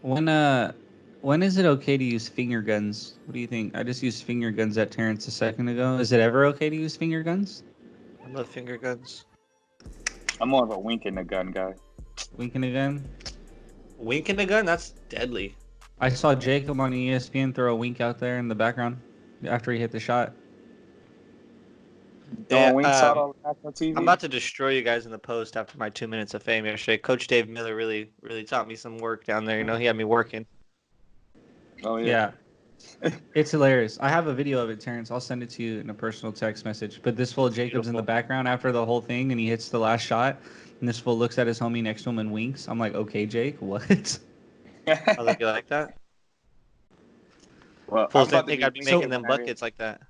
When when is it okay to use finger guns? What do you think? I just used finger guns at Terrence a second ago. Is it ever okay to use finger guns? I love finger guns. I'm more of a wink in the gun guy. Winking again. Winking a gun? That's deadly. I saw Jacob on ESPN throw a wink out there in the background after he hit the shot. Yeah, Throwing winks out on national I'm TV. about to destroy you guys in the post after my 2 minutes of fame yesterday. Coach Dave Miller really, really taught me some work down there. You know, he had me working. Oh yeah. Yeah. It's hilarious. I have a video of it, Terrence. I'll send it to you in a personal text message. But this fool Jacob's in the Beautiful. background after the whole thing, and he hits the last shot. And this fool looks at his homie next to him and winks. I'm like, okay, Jake, what? Oh, like, you like that? Well, I'm Fools about didn't to think be I'd be winking making them when I get- buckets like that.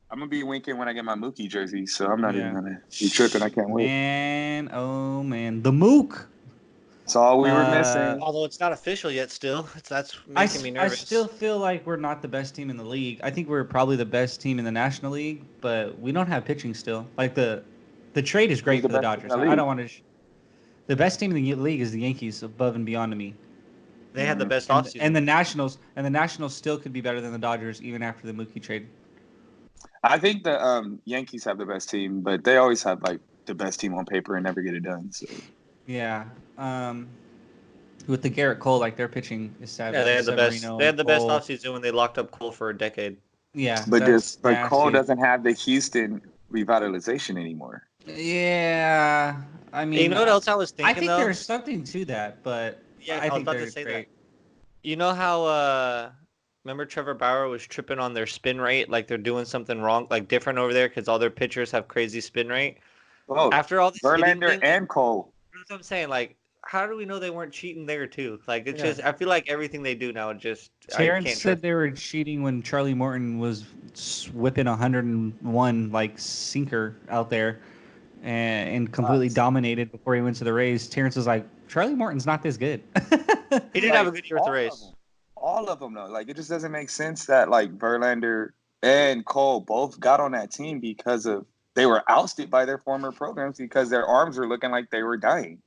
I'm gonna be winking when I get my Mookie jersey, so I'm not Yeah. even gonna be tripping. I can't wait. Man, oh man, the Mook. That's all we were Uh, missing. Although it's not official yet, still, that's I, making me I nervous. still feel like we're not the best team in the league. I think we're probably the best team in the National League, but we don't have pitching still. Like the trade is great the for the best team in Dodgers. the I league? don't want to. The best team in the league is the Yankees, above and beyond to me. They had the best And, offseason. and the Nationals still could be better than the Dodgers even after the Mookie trade. I think the Yankees have the best team, but they always have like the best team on paper and never get it done. So Yeah. With the Garrett Cole, like their pitching is savage. Yeah, they had the best. Severino, They had the best Cole. offseason when they locked up Cole for a decade. Yeah, but Cole nasty. doesn't have the Houston revitalization anymore. Yeah, I And mean, you know what else I was I thinking think though? there's something to that, but Yeah, I I was think about they're to say that. great. You know how remember Trevor Bauer was tripping on their spin rate, like they're doing something wrong, like different over there because all their pitchers have crazy spin rate. Oh, After all this hitting Verlander thing, and Cole. that's what I'm saying. Like, how do we know they weren't cheating there too? Like, it's Yeah. just I feel like everything they do now, I Terrence can't said trust. they were cheating when Charlie Morton was whipping 101 like sinker out there and completely Facts. dominated before he went to the Rays. Terrence was like, Charlie Morton's not this good. He did have a good year with the Rays. All of them though. Like it just doesn't make sense that like Verlander and Cole both got on that team because of they were ousted by their former programs because their arms were looking like they were dying.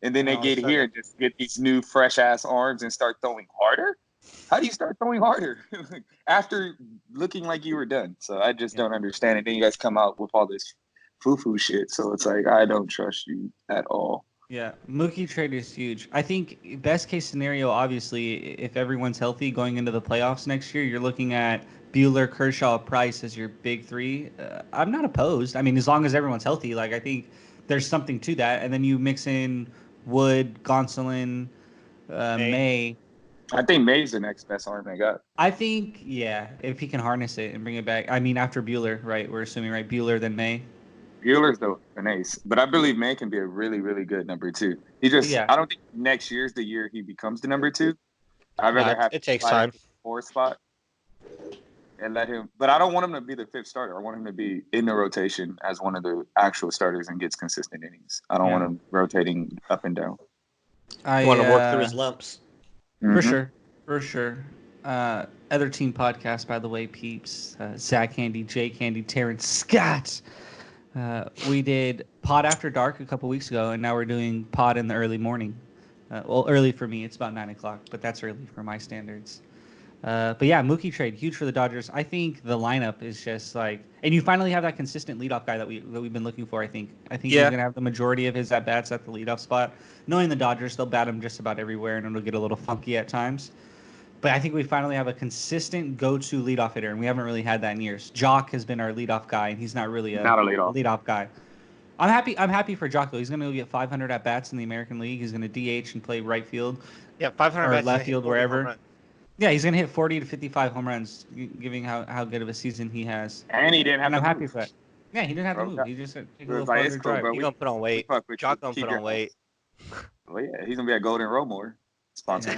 And then And they all of a get sudden- here and just get these new fresh ass arms and start throwing harder. How do you start throwing harder after looking like you were done? So I just don't understand it. Then you guys come out with all this foo-foo shit. So it's like I don't trust you at all. Yeah, Mookie trade is huge. I think best case scenario, obviously, if everyone's healthy going into the playoffs next year, you're looking at Bueller, Kershaw, Price as your big three. I'm not opposed. I mean, as long as everyone's healthy, like I think there's something to that. And then you mix in Wood, Gonsolin, May. I think May's the next best arm they got. I think, yeah, if he can harness it and bring it back. I mean, after Bueller, right? We're assuming, right? Bueller, then May. Bueller's an ace, but I believe May can be a really, really good number two. Yeah. I don't think next year's the year he becomes the number two. I'd rather have it takes slide time. into the fourth spot and let him. But I don't want him to be the fifth starter. I want him to be in the rotation as one of the actual starters and gets consistent innings. I don't want him rotating up and down. I want to work through his lumps. For Mhm. sure. For sure. Other team podcast, by the way, peeps. Zach Handy, Jake Handy, Terrence Scott. We did Pod After Dark a couple weeks ago, and now we're doing Pod in the early morning. Well, early for me. It's about 9 o'clock, but that's early for my standards. But yeah, Mookie trade, huge for the Dodgers. I think the lineup is just like, and you finally have that consistent leadoff guy that we've been looking for. I think he's Yeah. gonna have the majority of his at bats at the leadoff spot. Knowing the Dodgers, they'll bat him just about everywhere, and it'll get a little funky at times. But I think we finally have a consistent go-to leadoff hitter, and we haven't really had that in years. Jock has been our leadoff guy, and he's not really a Not a leadoff. guy. I'm happy for Jock though. He's gonna go get 500 at bats in the American League. He's gonna DH and play right field. Yeah, 500 Or bats, left he's field, hitting 40 home wherever. runs. Yeah, he's gonna hit 40 to 55 home runs, giving how good of a season he has. And he didn't have And to I'm happy move. for that. Yeah, he didn't have to Bro, move. He just took a it little was like, farther it's cool, drive. bro. He gonna put on weight. fuck with Jock you. gonna Keep put your on weight. Well, yeah, he's gonna be at Golden Row more. Sponsor.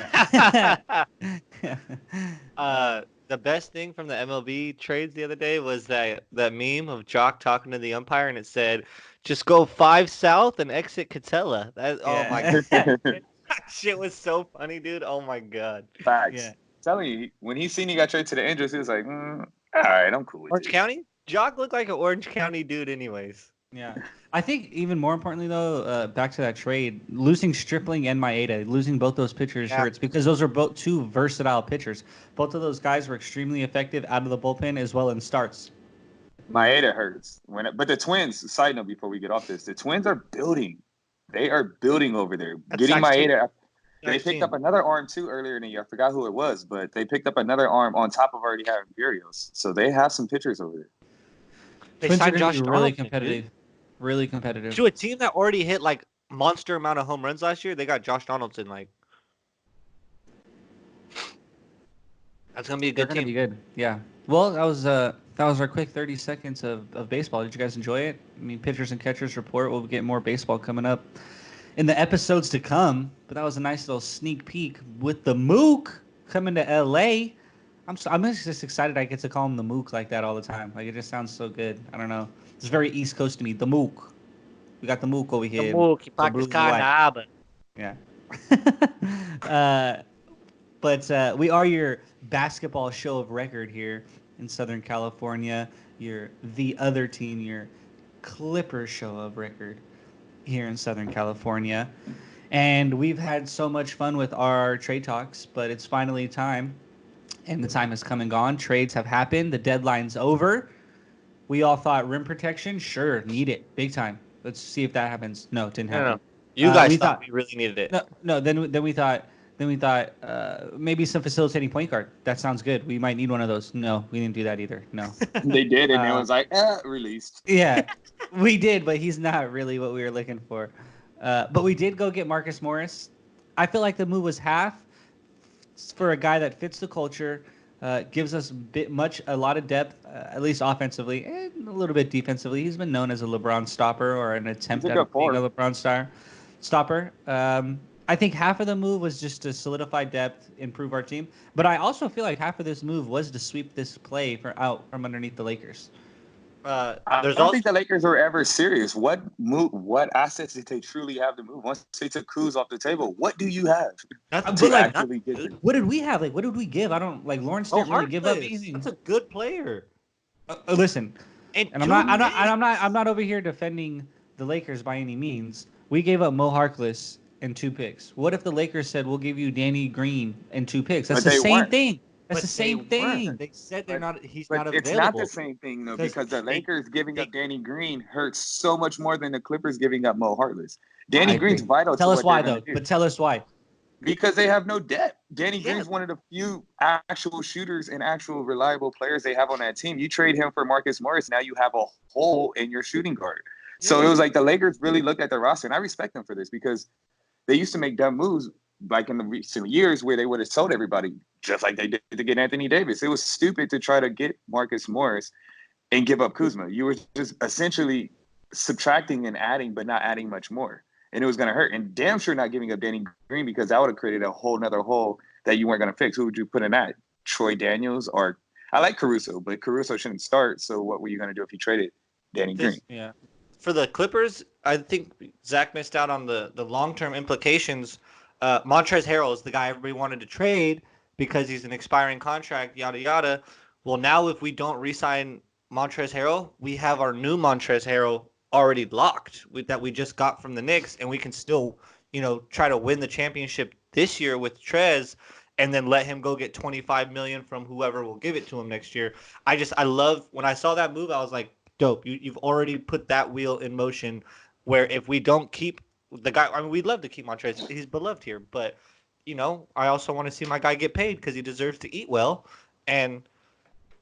The best thing from the MLB trades the other day was that meme of Jock talking to the umpire, and it said, "Just go 5 south and exit Catella." Oh my god, that shit was so funny, dude. Oh my god. Facts. Yeah. Telling you, when he seen he got traded to the Angels, he was like, all right, I'm cool with Orange it. County? Jock looked like an Orange County dude, anyways. Yeah, I think even more importantly, though, back to that trade, losing Stripling and Maeda, losing both those pitchers hurts because those are both two versatile pitchers. Both of those guys were extremely effective out of the bullpen as well in starts. Maeda hurts. But the Twins, side note before we get off this, the Twins are building. They are building over there. Getting Maeda. They picked up another arm, too, earlier in the year. I forgot who it was, but they picked up another arm on top of already having Berrios. So they have some pitchers over there. They Twins signed Josh really competitive. Dude. Really competitive. To a team that already hit like monster amount of home runs last year, they got Josh Donaldson. Like, that's gonna be a good team. Gonna be good. Yeah. Well, that was our quick 30 seconds of baseball. Did you guys enjoy it? I mean, pitchers and catchers report. We'll get more baseball coming up in the episodes to come. But that was a nice little sneak peek with the Mook coming to LA. I'm just excited I get to call him the Mook like that all the time. Like, it just sounds so good. I don't know. It's very East Coast to me. The Mook. We got the Mook over here. The Mook. He practiced kind Yeah. But we are your basketball show of record here in Southern California. You're the other team, your Clippers show of record here in Southern California. And we've had so much fun with our trade talks, but it's finally time. And the time has come and gone. Trades have happened. The deadline's over. We all thought rim protection, sure, need it, big time. Let's see if that happens. No, it didn't happen. No. You guys thought we really needed it. No. Then we thought maybe some facilitating point guard. That sounds good. We might need one of those. No, we didn't do that either. No. They did, and it was like, released. Yeah, we did, but he's not really what we were looking for. But we did go get Marcus Morris. I feel like the move was half for a guy that fits the culture. Gives us a lot of depth, at least offensively, and a little bit defensively. He's been known as a LeBron stopper or an attempt at being a LeBron stopper. I think half of the move was just to solidify depth, improve our team. But I also feel like half of this move was to sweep this play out from underneath the Lakers. I don't think the Lakers were ever serious. What assets did they truly have to move? Once they took Kuz off the table, what do you have? What did we have? Like, what did we give? I don't like Lawrence didn't really give up anything. That's a good player. Listen, and I'm not over here defending the Lakers by any means. We gave up Mo Harkless and 2 picks. What if the Lakers said we'll give you Danny Green and 2 picks? That's the same thing. That's the same thing. They said he's not available. It's not the same thing, though, because the Lakers giving up Danny Green hurts so much more than the Clippers giving up Mo Harkless. Danny Green's vital. Tell us why, though. But tell us why. Because they have no depth. Danny Green's one of the few actual shooters and actual reliable players they have on that team. You trade him for Marcus Morris, now you have a hole in your shooting guard. So it was like the Lakers really looked at the roster, and I respect them for this because they used to make dumb moves like in the recent years where they would have sold everybody just like they did to get Anthony Davis. It was stupid to try to get Marcus Morris and give up Kuzma. You were just essentially subtracting and adding, but not adding much more. And it was going to hurt. And damn sure not giving up Danny Green because that would have created a whole nother hole that you weren't going to fix. Who would you put in that? Troy Daniels? Or I like Caruso, but Caruso shouldn't start. So what were you going to do if you traded Danny Green? Yeah. For the Clippers, I think Zach missed out on the long-term implications. Montrezl Harrell is the guy everybody wanted to trade because he's an expiring contract, yada, yada. Well, now if we don't re-sign Montrezl Harrell, we have our new Montrezl Harrell already locked that we just got from the Knicks, and we can still, try to win the championship this year with Trez and then let him go get $25 million from whoever will give it to him next year. I love when I saw that move, I was like, dope. You've already put that wheel in motion where if we don't keep the guy, I mean, we'd love to keep Montrezl. He's beloved here, but I also want to see my guy get paid because he deserves to eat well. And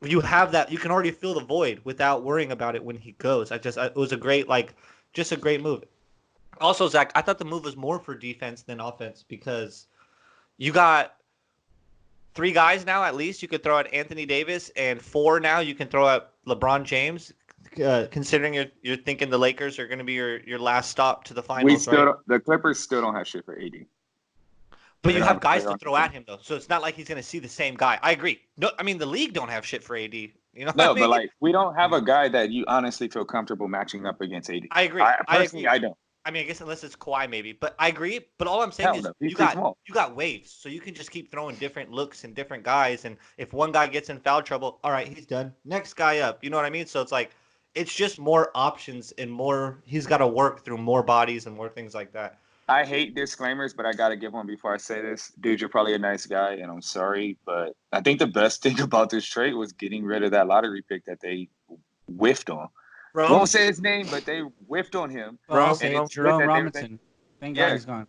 you have that, you can already fill the void without worrying about it when he goes. It was a great, just a great move. Also, Zach, I thought the move was more for defense than offense because you got 3 guys now at least. You could throw at Anthony Davis, and 4 now you can throw at LeBron James. Considering you're thinking the Lakers are going to be your last stop to the finals, right? The Clippers still don't have shit for AD. But you have guys to throw at him, though, so it's not like he's going to see the same guy. I agree. No, I mean, the league don't have shit for AD. But we don't have a guy that you honestly feel comfortable matching up against AD. I agree. I don't. I mean, I guess unless it's Kawhi, maybe. But I agree. But all I'm saying is you got waves, so you can just keep throwing different looks and different guys. And if one guy gets in foul trouble, all right, he's done. Next guy up. You know what I mean? So it's like it's just more options and more. He's got to work through more bodies and more things like that. I hate disclaimers, but I gotta give one before I say this. Dude, you're probably a nice guy, and I'm sorry, but I think the best thing about this trade was getting rid of that lottery pick that they whiffed on. Bro, Won't say his name, but they whiffed on him. Well, I'll Bro, say And it, it's good Jerome that they- Robinson. Thank God Yeah. he's gone.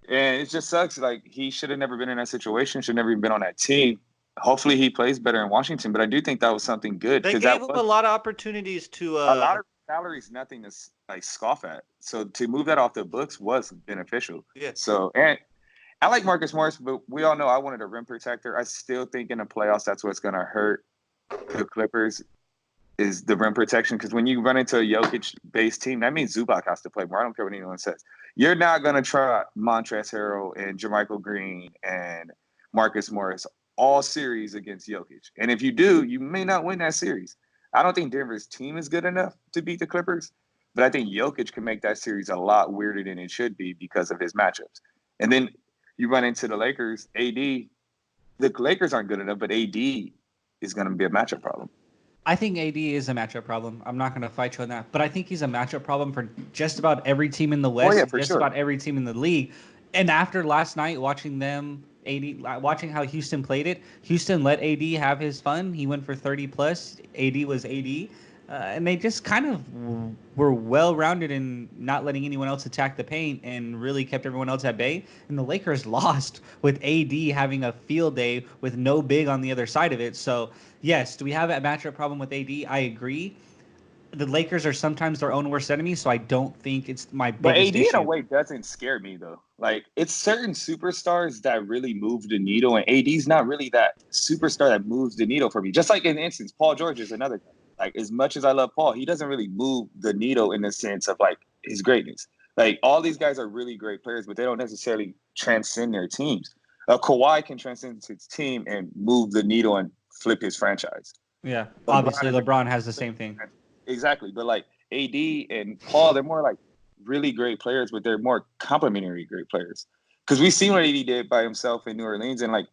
And it just sucks. Like, he should have never been in that situation, should never even been on that team. Hopefully he plays better in Washington, but I do think that was something good. they 'cause gave that him was a lot of opportunities to. a lot of salaries, nothing to like scoff at. So to move that off the books was beneficial. Yeah. So, and I like Marcus Morris, but we all know I wanted a rim protector. I still think in the playoffs, that's what's going to hurt the Clippers is the rim protection. Because when you run into a Jokic-based team, that means Zubac has to play more. I don't care what anyone says. You're not going to try Montrezl Harrell and JaMychal Green and Marcus Morris all series against Jokic. And if you do, you may not win that series. I don't think Denver's team is good enough to beat the Clippers, but I think Jokic can make that series a lot weirder than it should be because of his matchups. And then you run into the Lakers, AD. The Lakers aren't good enough, but AD is going to be a matchup problem. I think AD is a matchup problem. I'm not going to fight you on that, but I think he's a matchup problem for just about every team in the West, yeah, and for just sure. about every team in the league. And after last night, watching watching how Houston played it, Houston let AD have his fun. He went for 30 plus. AD was AD. And they just kind of were well-rounded in not letting anyone else attack the paint and really kept everyone else at bay. And the Lakers lost with AD having a field day with no big on the other side of it. So, yes, do we have a matchup problem with AD? I agree. The Lakers are sometimes their own worst enemy, so I don't think it's my But biggest AD in a issue. way doesn't scare me though. Like, it's certain superstars that really move the needle, and AD's not really that superstar that moves the needle for me. Just like in instance, Paul George is another guy. Like, as much as I love Paul, he doesn't really move the needle in the sense of like his greatness. Like, all these guys are really great players, but they don't necessarily transcend their teams. Kawhi can transcend his team and move the needle and flip his franchise. Yeah, LeBron obviously is a- LeBron has the same thing. Exactly. But like AD and Paul, they're more like really great players, but they're more complementary great players. Because we've seen what AD did by himself in New Orleans, and like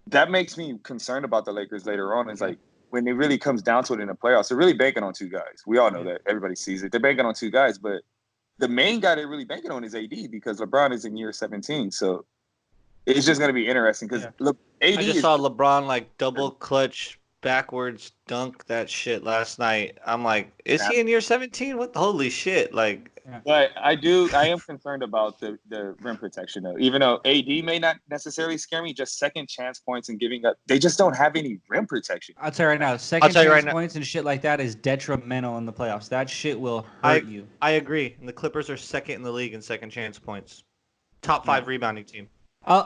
that makes me concerned about the Lakers later on. It's like when it really comes down to it in the playoffs, they're really banking on two guys. We all know that. Everybody sees it. They're banking on two guys, but the main guy they're really banking on is AD because LeBron is in year 17. So it's just going to be interesting because look, AD I just is saw LeBron like double clutch backwards dunk that shit last night. I'm like, is he in year 17? What the holy shit? Like, But I am concerned about the rim protection though. Even though AD may not necessarily scare me, just second chance points and giving up, they just don't have any rim protection. I'll tell you right now, second chance points and shit like that is detrimental in the playoffs. That shit will hurt you. I agree. And the Clippers are second in the league in second chance points. Top 5 rebounding team.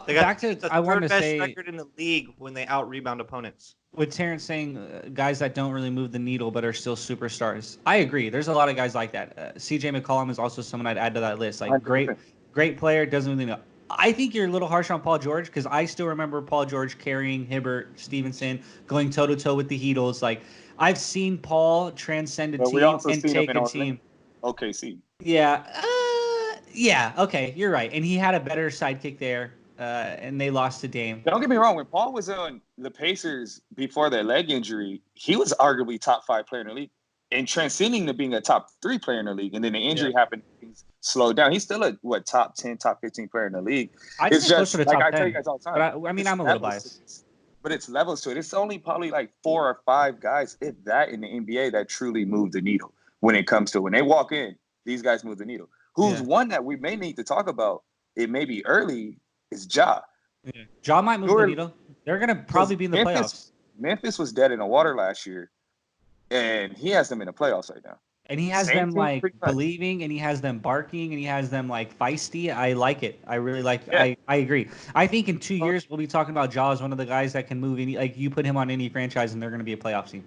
They got I wanted to say best record in the league when they out rebound opponents. With Terrence saying guys that don't really move the needle but are still superstars, I agree. There's a lot of guys like that. CJ McCollum is also someone I'd add to that list. Like 100%. great player, doesn't really know. I think you're a little harsh on Paul George because I still remember Paul George carrying Hibbert, Stevenson, going toe to toe with the Heatles. Like I've seen Paul transcend a team and take a team. OKC. Yeah, okay, you're right. And he had a better sidekick there. And they lost to Dame. Don't get me wrong. When Paul was on the Pacers before their leg injury, he was arguably top 5 player in the league and transcending to being a top 3 player in the league. And then the injury happened, things slowed down. He's still a top 10, top 15 player in the league. It's just like I tell you guys all the time. But I'm a little biased. But it's levels to it. It's only probably like 4 or 5 guys, if that, in the NBA that truly move the needle when it comes to when they walk in. These guys move the needle. Who's one that we may need to talk about? It may be early. Is Ja. Yeah. Ja might move the needle. They're going to probably be in the playoffs. Memphis was dead in the water last year, and he has them in the playoffs right now. And he has them like believing, and he has them barking, and he has them like feisty. I like it. I really like it. I agree. I think in 2 years we'll be talking about Ja as one of the guys that can move any. Like you put him on any franchise, and they're going to be a playoff team.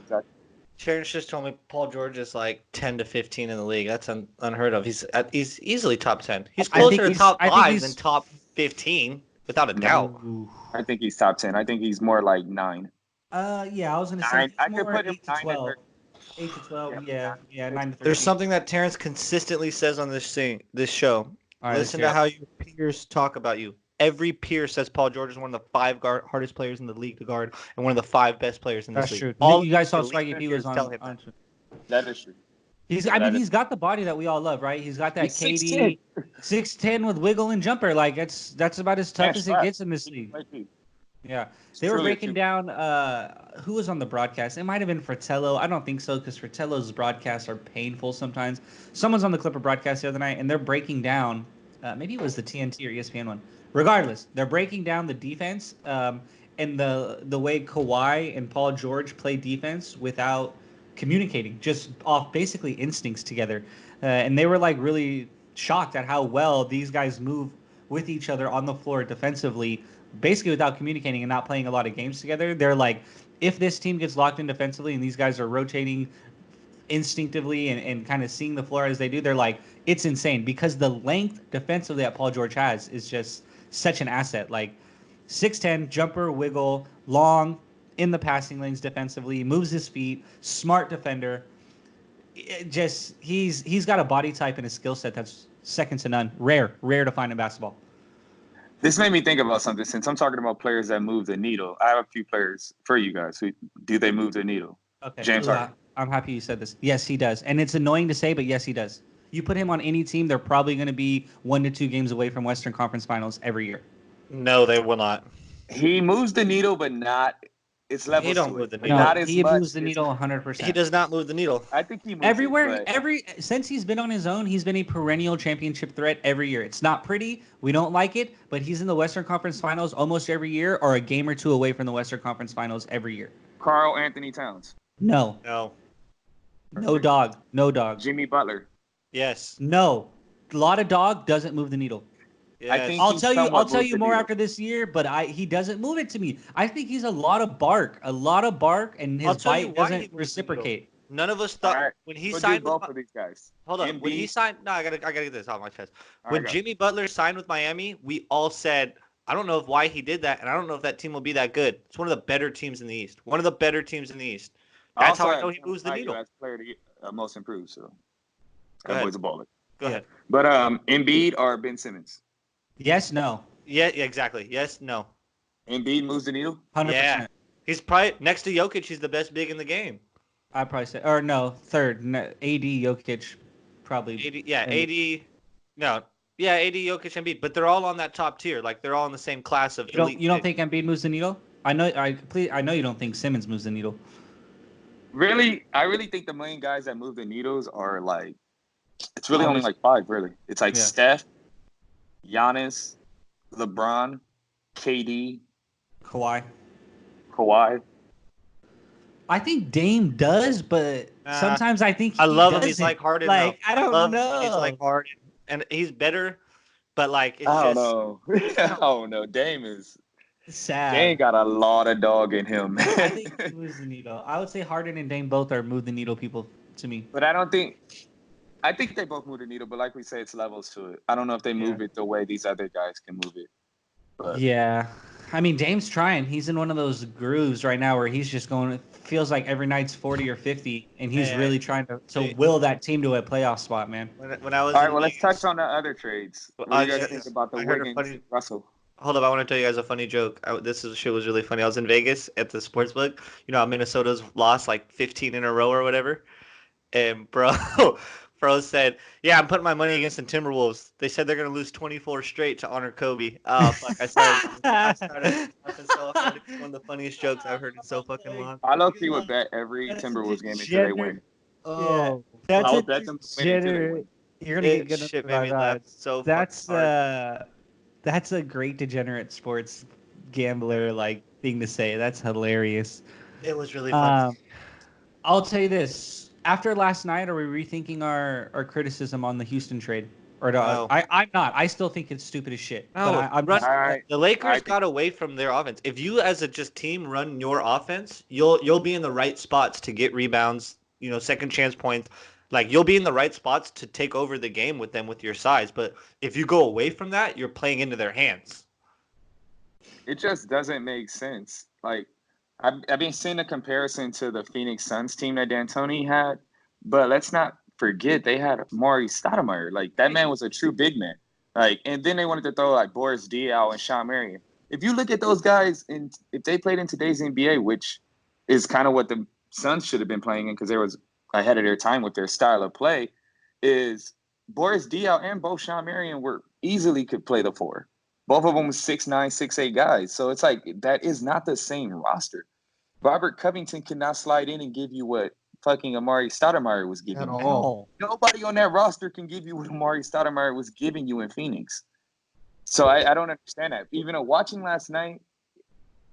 Exactly. Terrence just told me Paul George is like 10 to 15 in the league. That's unheard of. He's easily top 10. He's closer to top 5 than top 15, without a doubt. I think he's top 10. I think he's more like 9. Yeah, I was going to say I could put him 8 to 12. 8 to 12, yeah, 9 to 13. There's something that Terrence consistently says on this show. All right, listen to how your peers talk about you. every peer says Paul George is one of the 5 hardest players in the league to guard and one of the 5 best players in this That's league. true. All You guys saw the Swaggy elite P was peers tell him on. That is true. He's got the body that we all love, right? He's got that He's KD 6'10" with wiggle and jumper. Like that's about as tough as it gets in this league. Yeah, they were breaking down. Who was on the broadcast? It might have been Fratello. I don't think so because Fratello's broadcasts are painful sometimes. Someone's on the Clipper broadcast the other night, and they're breaking down. Maybe it was the TNT or ESPN one. Regardless, they're breaking down the defense and the way Kawhi and Paul George play defense without communicating, just off basically instincts together. And they were like really shocked at how well these guys move with each other on the floor defensively, basically without communicating and not playing a lot of games together. They're like, if this team gets locked in defensively and these guys are rotating instinctively and kind of seeing the floor as they do, they're like, it's insane because the length defensively that Paul George has is just such an asset. Like 6'10", jumper, wiggle, long, in the passing lanes defensively, moves his feet, smart defender. He's got a body type and a skill set that's second to none. Rare to find in basketball. This made me think about something. Since I'm talking about players that move the needle, I have a few players for you guys. Do they move the needle? Okay. James Harden. I'm happy you said this. Yes, he does. And it's annoying to say, but yes, he does. You put him on any team, they're probably going to be 1 to 2 games away from Western Conference Finals every year. No, they will not. He moves the needle, but not. It's levels. He don't to move it. the needle. Not No, as he much. moves the needle 100%. He does not move the needle. I think he moves Everywhere, it, since he's been on his own, he's been a perennial championship threat every year. It's not pretty, we don't like it, but he's in the Western Conference Finals almost every year, or a game or two away from the Western Conference Finals every year. Karl Anthony Towns. No, no dog. Jimmy Butler. Yes. No, a lot of dog doesn't move the needle. Yes. I think I'll he tell somewhat you moves the more needle. after this year, but he doesn't move it to me. I think he's a lot of bark, and I'll his tell you bite why doesn't he moves the reciprocate. None of us thought All right. when he We'll signed do with both of these guys. Hold on. When he Embiid. signed, no, I gotta get this off my chest. All When right, go. Jimmy Butler signed with Miami, we all said, I don't know why he did that, and I don't know if that team will be that good. It's one of the better teams in the East. One of the better teams in the East. That's how I know he moves the needle. As player to get, most improved. So Go that ahead. boy's a baller. Go ahead. But Embiid or Ben Simmons. Yes, no, Yeah, exactly. Yes, no. Embiid moves the needle. 100%. Yeah. He's probably next to Jokic. He's the best big in the game. I'd probably say, or no, third. AD Jokic, probably. AD. No. Yeah, AD, Jokic, and Embiid. But they're all on that top tier. Like they're all in the same class of elite. You don't think Embiid moves the needle? I know you don't think Simmons moves the needle. Really, I really think the main guys that move the needles are like, it's really Oh, only like 5. Really, it's like Yeah. Steph, Giannis, LeBron, KD, Kawhi. Kawhi. I think Dame does, but sometimes I think I love him. doesn't. He's like Harden. Like though. I don't love know. He's like Harden, and he's better, but like it's I don't just know. I don't know. Dame sad. got a lot of dog in him. I think he moves the needle. I would say Harden and Dame both are move the needle people to me. But I think they both move the needle, but like we say, it's levels to it. I don't know if they move it the way these other guys can move it. But Yeah. I mean, Dame's trying. He's in one of those grooves right now where he's just going, it feels like every night's 40 or 50, and he's Yeah. really trying to will that team to a playoff spot, man. when I was. all right, in well, let's Vegas- touch on the other trades. What I do you guys just- think about the I heard a Wiggins funny- Russell? Hold up, I want to tell you guys a funny joke. This shit was really funny. I was in Vegas at the sportsbook. You know how Minnesota's lost like 15 in a row or whatever? And bro said, yeah, I'm putting my money against the Timberwolves. They said they're going to lose 24 straight to honor Kobe. Oh, fuck. I started laughing so hard. It's one of the funniest jokes I've heard in so fucking long. I low-key would bet every That's Timberwolves game until they win. Oh, I that's would a bet them to win until they degenerate. win. You're gonna get It good shit at made me laugh so fucking hard. That's a great degenerate sports gambler like thing to say. That's hilarious. It was really fun. I'll tell you this. After last night, are we rethinking our criticism on the Houston trade? Or no, No. I'm not. I still think it's stupid as shit. No, But I'm Russ- All right. The Lakers I think- got away from their offense. If you as a just team run your offense, you'll be in the right spots to get rebounds, second chance points. Like you'll be in the right spots to take over the game with them with your size. But if you go away from that, you're playing into their hands. It just doesn't make sense. Like, I've been seeing a comparison to the Phoenix Suns team that D'Antoni had, but let's not forget they had Maury Stoudemire. Like, that man was a true big man. Like, and then they wanted to throw like Boris Diaw and Sean Marion. If you look at those guys, and if they played in today's NBA, which is kind of what the Suns should have been playing in because they was ahead of their time with their style of play, is Boris Diaw and both Sean Marion were easily could play the 4. Both of them was 6'9", 6'8" guys. So it's like that is not the same roster. Robert Covington cannot slide in and give you what fucking Amari Stoudemire was giving At you. all. Nobody on that roster can give you what Amari Stoudemire was giving you in Phoenix. So I don't understand that. Even watching last night,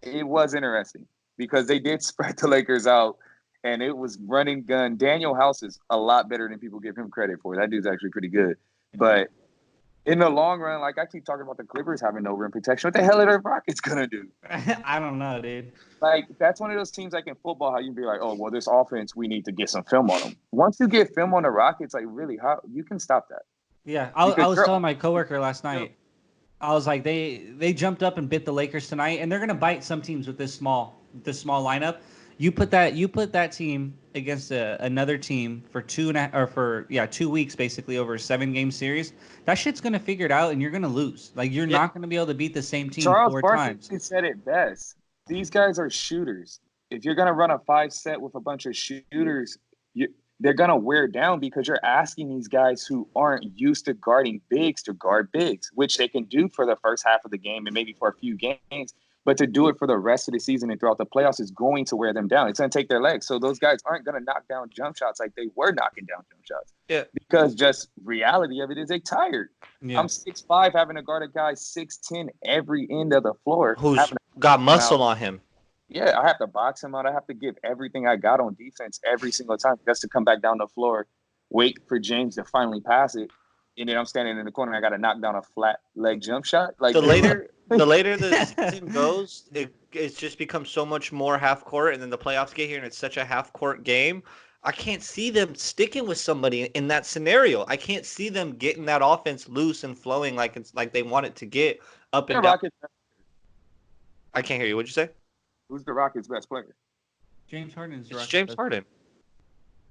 it was interesting because they did spread the Lakers out, and it was running gun. Daniel House is a lot better than people give him credit for. That dude's actually pretty good. But in the long run, like I keep talking about the Clippers having no rim protection. What the hell are the Rockets going to do? I don't know, dude. Like, that's one of those teams like in football, how you be like, oh, well, this offense, we need to get some film on them. Once you get film on the Rockets, like, really, how you can stop that. Yeah, I was telling my coworker last night, I was like, they jumped up and bit the Lakers tonight, and they're gonna bite some teams with this small lineup. You put that team against another team for 2 weeks basically over a 7-game series. That shit's gonna figure it out, and you're gonna lose. Like you're not gonna be able to beat the same team Charles 4 Barkley times. said it best. These guys are shooters. If you're gonna run a 5-set with a bunch of shooters, they're going to wear down because you're asking these guys who aren't used to guarding bigs to guard bigs, which they can do for the first half of the game and maybe for a few games. But to do it for the rest of the season and throughout the playoffs is going to wear them down. It's going to take their legs. So those guys aren't going to knock down jump shots like they were knocking down jump shots. Yeah. Because just reality of it is they tired. Yeah. I'm 6'5", having to guard a guy 6'10" every end of the floor. Who's got muscle on him. Yeah, I have to box him out. I have to give everything I got on defense every single time just to come back down the floor, wait for James to finally pass it, and then I'm standing in the corner and I got to knock down a flat leg jump shot. Like the later the season goes, it's just becomes so much more half court, and then the playoffs get here and it's such a half court game. I can't see them sticking with somebody in that scenario. I can't see them getting that offense loose and flowing like they want it to get up and down. I can't hear you. What'd you say? Who's the Rockets' best player? James Harden is It's James Harden.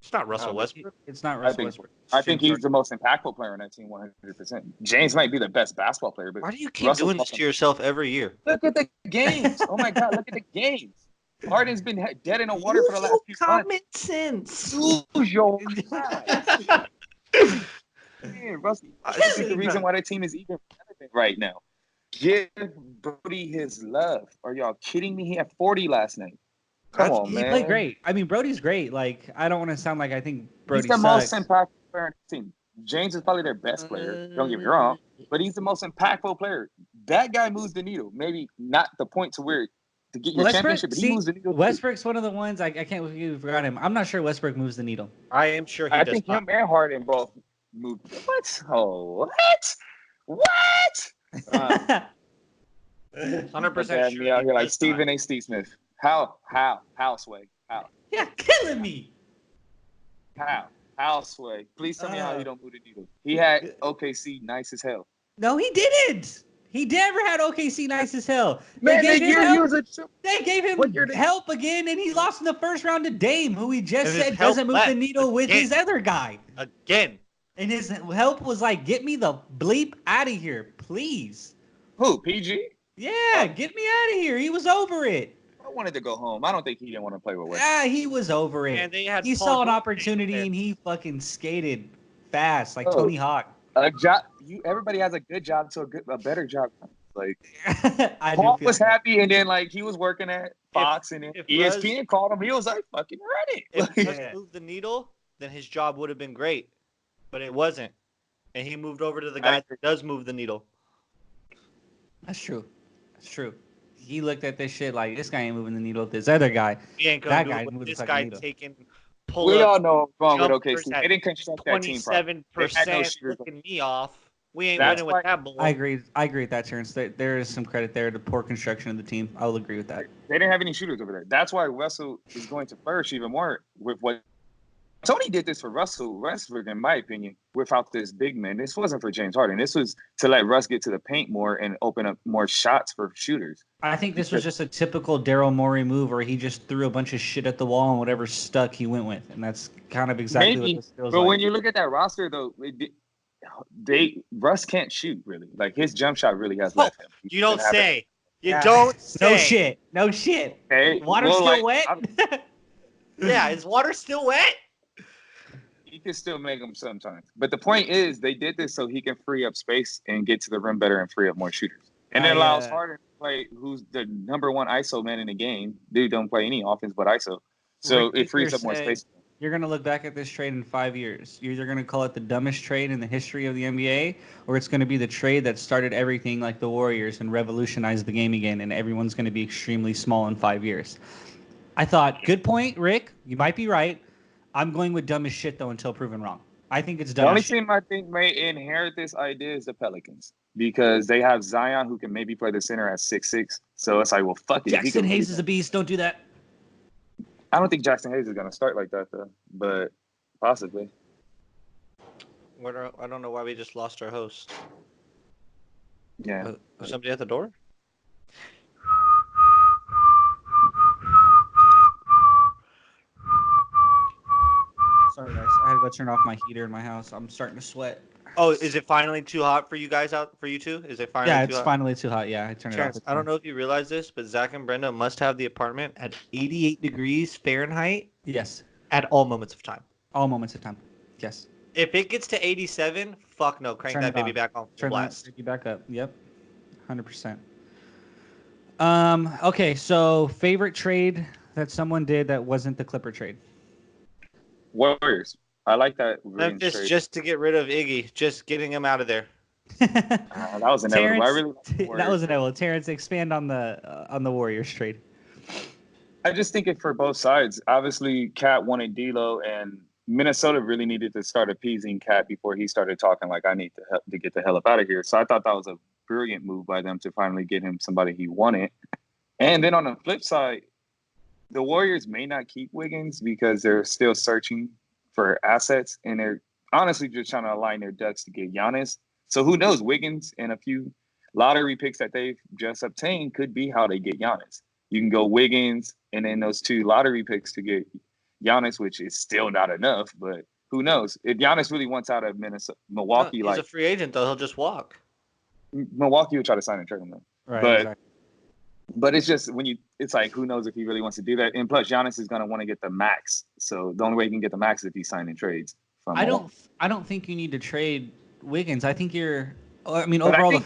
It's not Russell Westbrook. It's not Russell Westbrook. I think he's the most impactful player on that team, 100%. James might be the best basketball player, but why do you keep doing this to yourself every year? Look at the games. Oh my God, look at the games. Harden's been dead in the water for the last few months. Common sense. Use your mind. Man, Russell, this is the reason why that team is even relevant right now. Give Brody his love. Are y'all kidding me? He had 40 last night. Come on, man. He played great. I mean, Brody's great. Like, I don't want to sound like I think Brody He's the sucks. most impactful player on the team. James is probably their best player. Don't get me wrong. But he's the most impactful player. That guy moves the needle. Maybe not the point to where to get your championship, but he moves the needle. Westbrook's one of the ones, I can't believe you forgot him. I'm not sure Westbrook moves the needle. I am sure he does. I think him and Harden both move. What? Oh, what? 100% me out here like Stephen A. Steve Smith. How, Sway? How? Yeah, killing me. How, Sway? Please tell me how he don't move the needle. He had OKC nice as hell. No, he didn't. He never had OKC nice as hell. Man, they gave him help again, and he lost in the first round to Dame, who he just said doesn't move the needle with his other guy. Again. And his help was like, get me the bleep out of here, please. Who, PG? Yeah, get me out of here. He was over it. I wanted to go home. I don't think he didn't want to play with West. Yeah, he was over it. And he saw an opportunity and he fucking skated fast like Tony Hawk. A job. Everybody has a good job to a better job. Like Paul was happy, and then like he was working at Fox, and then ESPN called him. He was like, "Fucking run it." If he moved the needle, then his job would have been great, but it wasn't, and he moved over to the guy that does move the needle. That's true. That's true. He looked at this shit like, this guy ain't moving the needle with this other guy. He ain't gonna do it with this guy taking pull We up all know what's wrong with OKC. They didn't construct that team properly. 27% looking me off. We ain't winning with that bull. I agree with that, Terrence. There is some credit there to poor construction of the team. I will agree with that. They didn't have any shooters over there. That's why Russell is going to flourish even more with what Tony did this for Russell Westbrook, in my opinion, without this big man. This wasn't for James Harden. This was to let Russ get to the paint more and open up more shots for shooters. I think this was just a typical Daryl Morey move where he just threw a bunch of shit at the wall and whatever stuck he went with. And that's kind of exactly what this feels like. But when you look at that roster, though, Russ can't shoot really. Like his jump shot really has left him. You don't say. You Yeah. don't say. No shit. Okay. Water still wet? Yeah, is water still wet? He can still make them sometimes. But the point is, they did this so he can free up space and get to the rim better and free up more shooters. And it allows Harden to play, who's the number one ISO man in the game. Dude don't play any offense but ISO. So Rick it frees up more space. You're going to look back at this trade in 5 years. You're either going to call it the dumbest trade in the history of the NBA, or it's going to be the trade that started everything like the Warriors and revolutionized the game again, and everyone's going to be extremely small in 5 years. I thought, good point, Rick. You might be right. I'm going with dumb as shit, though, until proven wrong. I think it's dumb. The only team I think may inherit this idea is the Pelicans because they have Zion who can maybe play the center at 6'6". So it's like, well, fuck it. Jackson Hayes is a beast. Don't do that. I don't think Jackson Hayes is going to start like that, though, but possibly. I don't know why we just lost our host. Yeah. Was somebody at the door? Sorry, guys. I had to go turn off my heater in my house. I'm starting to sweat. Oh, is it finally too hot for you guys for you two? Is it finally Yeah, too it's hot? finally too hot. Yeah, I turned it off. I don't know if you realize this, but Zach and Brenda must have the apartment at 88 degrees Fahrenheit Yes. at all moments of time. All moments of time. Yes. If it gets to 87, fuck no. Crank that baby back on. Turn Blast. that baby back up. Yep. 100%. Okay, so favorite trade that someone did that wasn't the Clipper trade? Warriors. I like that. Memphis just to get rid of Iggy, just getting him out of there. That was inevitable. That was inevitable. Terrence, expand on the Warriors trade. I just think it for both sides. Obviously, Cat wanted D'Lo, and Minnesota really needed to start appeasing Cat before he started talking like, I need to get the hell up out of here. So I thought that was a brilliant move by them to finally get him somebody he wanted. And then on the flip side, the Warriors may not keep Wiggins because they're still searching for assets, and they're honestly just trying to align their ducks to get Giannis. So who knows? Wiggins and a few lottery picks that they've just obtained could be how they get Giannis. You can go Wiggins and then those 2 lottery picks to get Giannis, which is still not enough, but who knows? If Giannis really wants out of Milwaukee, he's a free agent though. He'll just walk. Milwaukee would try to sign and trade him though. Right. Exactly. But it's just it's like, who knows if he really wants to do that. And plus Giannis is going to want to get the max. So the only way he can get the max is if he's signing trades. I don't think you need to trade Wiggins. I think overall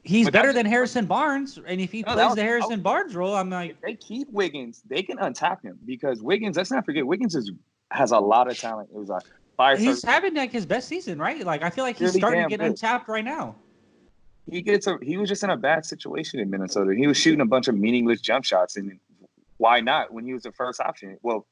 he's better than Harrison Barnes. And if he plays the Harrison Barnes role, I'm like, if they keep Wiggins, they can untap him because Wiggins, let's not forget, Wiggins has a lot of talent. It was a he's having like his best season, right? Like I feel like he's starting to get untapped right now. He was just in a bad situation in Minnesota. He was shooting a bunch of meaningless jump shots, and why not when he was the first option? Well,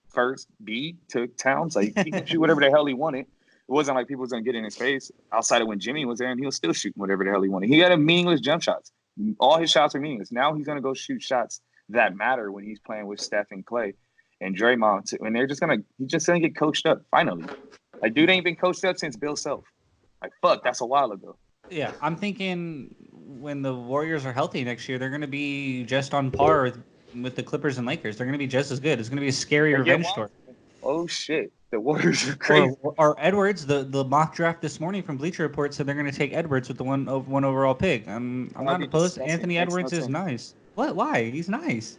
first B took Towns. Like he could shoot whatever the hell he wanted. It wasn't like people was gonna get in his face outside of when Jimmy was there, and he was still shooting whatever the hell he wanted. He had a meaningless jump shots. All his shots are meaningless. Now he's gonna go shoot shots that matter when he's playing with Steph and Clay and Draymond, and he's just gonna get coached up finally. Like dude ain't been coached up since Bill Self. Like fuck, that's a while ago. Yeah, I'm thinking when the Warriors are healthy next year, they're going to be just on par with the Clippers and Lakers. They're going to be just as good. It's going to be a scary revenge story. Oh, shit. The Warriors are crazy. Or Edwards, the mock draft this morning from Bleacher Report said they're going to take Edwards with the one overall pick. I'm not opposed. Anthony Edwards is nice. What? Why? He's nice.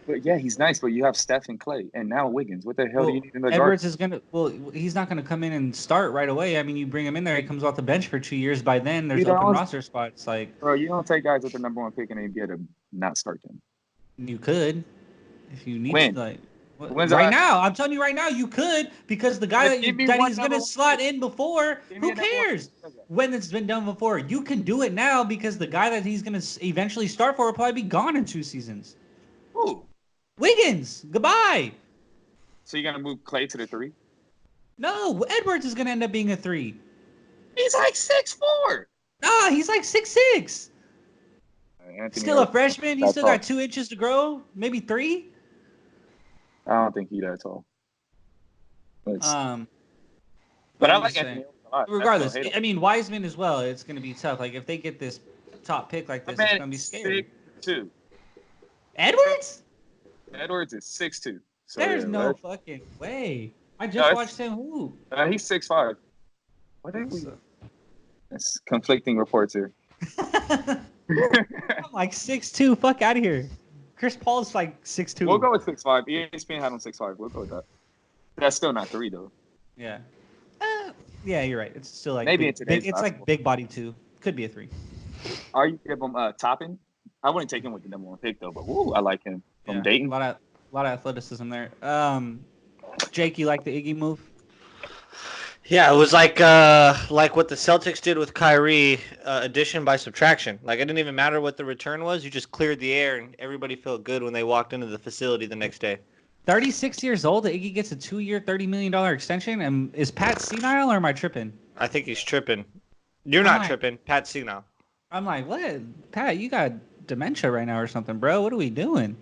But yeah, he's nice, but you have Steph and Clay, and now Wiggins. What the hell do you need in the guard? Edwards is he's not gonna come in and start right away. I mean, you bring him in there, he comes off the bench for 2 years. By then, there's open roster spots. Like, bro, you don't take guys with the number 1 pick and then get to not start them. You could, if you need when? to. Like, right now, I'm telling you right now, you could because the guy that he's gonna slot in before, who cares? When it's been done before, you can do it now because the guy that he's gonna eventually start for will probably be gone in 2 seasons. Who? Wiggins, goodbye. So you're gonna move Clay to the 3? No, Edwards is gonna end up being a 3. He's like 6'4". Nah, he's like 6'6". Still a freshman. He's still got 2 inches to grow, maybe 3. I don't think he's that tall. But I like Anthony a lot. Regardless, I mean Wiseman as well. It's gonna be tough. Like if they get this top pick like this, it's gonna be scary. 6'2". Edwards? Edwards is 6'2". So there's no fucking way. I just watched him hoop. He's 6'5". What did we? It's conflicting reports here. I'm like 6'2". Fuck out of here. Chris Paul's like 6'2". We'll go with 6'5". ESPN had him 6'5". We'll go with that. That's still not 3 though. Yeah. Yeah, you're right. It's still like Maybe big, in today's it's like basketball. big body 2. Could be a 3. Are you give him Toppin? I wouldn't take him with the number 1 pick though, but I like him from Yeah, Dayton. A lot of athleticism there. Jake, you like the Iggy move? Yeah, it was like what the Celtics did with Kyrie, addition by subtraction. Like it didn't even matter what the return was. You just cleared the air, and everybody felt good when they walked into the facility the next day. 36 years old, Iggy gets a 2-year, $30 million extension. And is Pat senile or am I tripping? I think he's tripping. You're I'm not like- tripping. Pat's senile. I'm like, what? Pat, you got dementia right now or something, bro. What are we doing?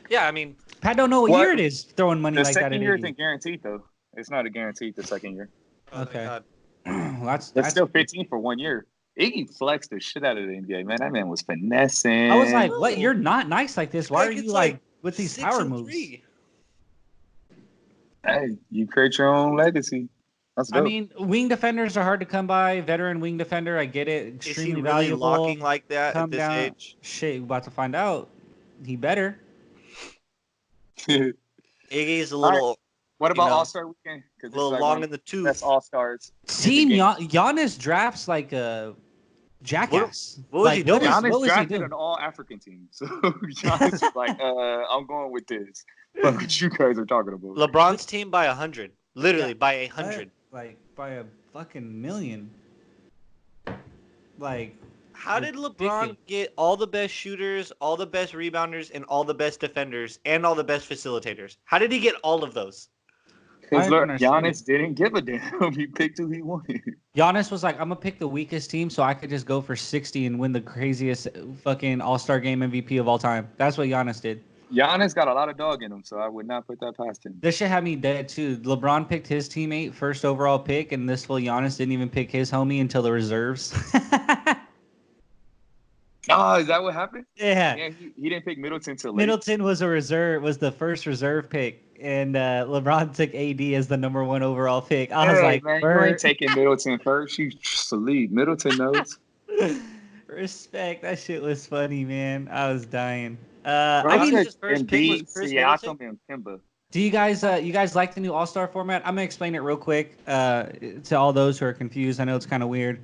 Yeah, I mean, Pat don't know what What? year it is throwing money The like that second at year Iggy. isn't guaranteed though. It's not a guaranteed the second year. oh, Okay. God. Well, That's that's still 15 for 1 year. Iggy flexed the shit out of the NBA, man. That man was finessing. I was like, what? You're not nice like this. Why are Like, you it's like like with these 6 power and moves? 3. hey, you create your own legacy. That's dope. I mean, wing defenders are hard to come by. Veteran wing defender, I get it. Is he Extremely really valuable. locking like that Come at this down. age? Shit, we're about to find out. He better. Iggy's a little, what about you know, All-Star Weekend? a little long in the tooth. That's All-Stars. Team game. Giannis drafts like a jackass. What was Like, he doing? Giannis what was he drafted doing? an all-African team. So Giannis was like, I'm going with this. Fuck what you guys are talking about. LeBron's team by 100. Literally Yeah. by 100. Like by a fucking million. Like, How did LeBron ridiculous. get all the best shooters, all the best rebounders, and all the best defenders, and all the best facilitators? How did he get all of those? Because I look, understand Giannis didn't give a damn. He picked who he wanted. Giannis was like, I'm gonna pick the weakest team so I could just go for 60 and win the craziest fucking All-Star Game MVP of all time. That's what Giannis did. Giannis got a lot of dog in him, so I would not put that past him. This shit had me dead too. LeBron picked his teammate first overall pick, and this fool Giannis didn't even pick his homie until the reserves. Oh, is that what happened? Yeah. Yeah, he didn't pick Middleton till late. Middleton was the first reserve pick, and LeBron took AD as the number 1 overall pick. I was Hey, like, man, you "Bird." ain't taking Middleton first. You sleep. Middleton knows. Respect. That shit was funny, man. I was dying. Bro, I I mean, mean, his first pick was Embiid, Chris Siakam, and Kemba. do you guys like the new All-Star format? I'm gonna explain it real quick to all those who are confused. I know it's kind of weird.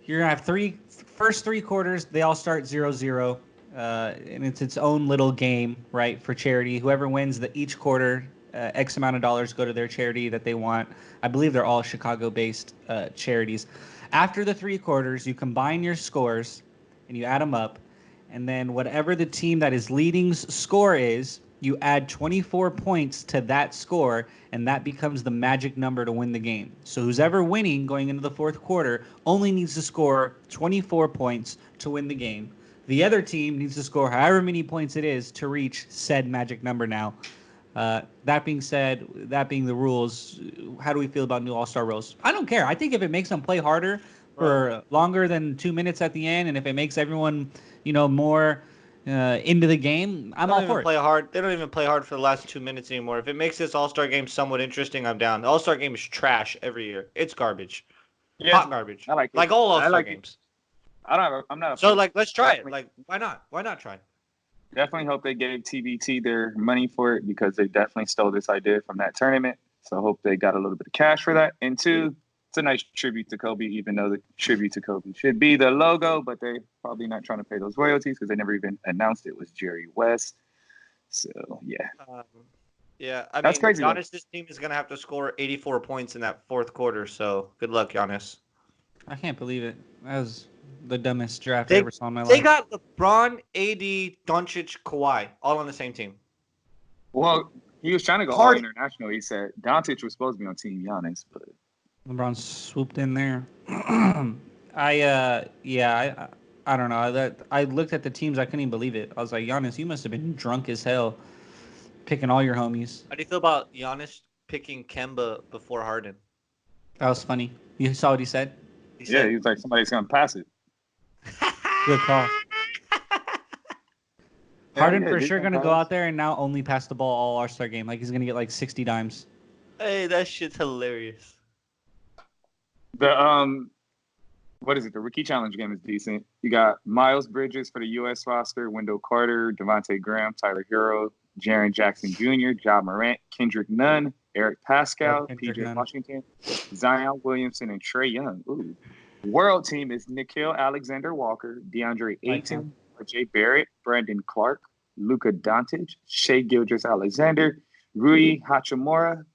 You're gonna have first three quarters. They all start 0-0, and it's its own little game, right, for charity. Whoever wins each quarter, X amount of dollars go to their charity that they want. I believe they're all Chicago-based charities. After the 3 quarters, you combine your scores and you add them up, and then whatever the team that is leading's score is, you add 24 points to that score, and that becomes the magic number to win the game. So who's ever winning going into the 4th quarter only needs to score 24 points to win the game. The other team needs to score however many points it is to reach said magic number now. That being said, that being the rules, how do we feel about new All-Star rules? I don't care. I think if it makes them play harder for longer than 2 minutes at the end, and if it makes everyone, more into the game, I'm all for it. Play hard. They don't even play hard for the last 2 minutes anymore. If it makes this All-Star game somewhat interesting, I'm down. The All-Star game is trash every year. It's garbage. Yeah, Hot garbage. I like it. Like all I All-Star like it. games. I'm not. So let's try it. Definitely. Like, why not? Why not try? Definitely hope they gave TBT their money for it because they definitely stole this idea from that tournament. So I hope they got a little bit of cash for that. And 2, it's a nice tribute to Kobe, even though the tribute to Kobe should be the logo, but they probably not trying to pay those royalties because they never even announced it was Jerry West. So yeah, Yeah, I That's mean, crazy, though. Giannis, this team is gonna have to score 84 points in that 4th quarter. So good luck, Giannis. I can't believe it. That was the dumbest draft They- I ever saw in my They life. got LeBron, AD, Doncic, Kawhi all on the same team. well, he was trying to go all international. He said Doncic was supposed to be on Team Giannis, but LeBron swooped in there. I don't know. I looked at the teams. I couldn't even believe it. I was like, Giannis, you must have been drunk as hell, picking all your homies. How do you feel about Giannis picking Kemba before Harden? That was funny. You saw what he said? He yeah, said, he was like somebody's gonna pass it. Good call. Harden Yeah, for he's sure gonna gonna go pass. out there and now only pass the ball all All-Star game. Like he's gonna get like 60 dimes. Hey, that shit's hilarious. The what is it? The rookie challenge game is decent. You got Miles Bridges for the U.S. roster, Wendell Carter, Devontae Graham, Tyler Hero, Jaren Jackson Jr., Ja Morant, Kendrick Nunn, Eric Pascal, P.J. Washington, Zion Williamson, and Trae Young. Ooh. World team is Nickeil Alexander-Walker, DeAndre Ayton, R.J. Barrett, Brandon Clark, Luka Doncic, Shai Gilgeous-Alexander, Rui Hachimura,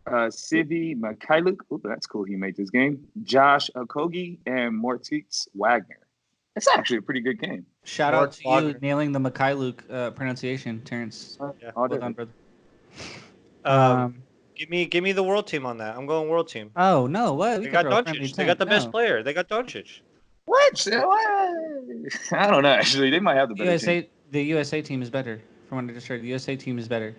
Sivi Mikhailuk. Ooh, that's cool. He made this game. Josh Okogie and Moritz Wagner. That's actually a pretty good game. Shout out to you nailing the Mikhailuk pronunciation, Terrence. Yeah. Well done, brother. Give me the world team on that. I'm going world team. Oh no, what? They got Doncic. They got the best player. They got Doncic. What? I don't know. Actually, they might have the better team. The USA team is better. From what I just heard, the USA team is better.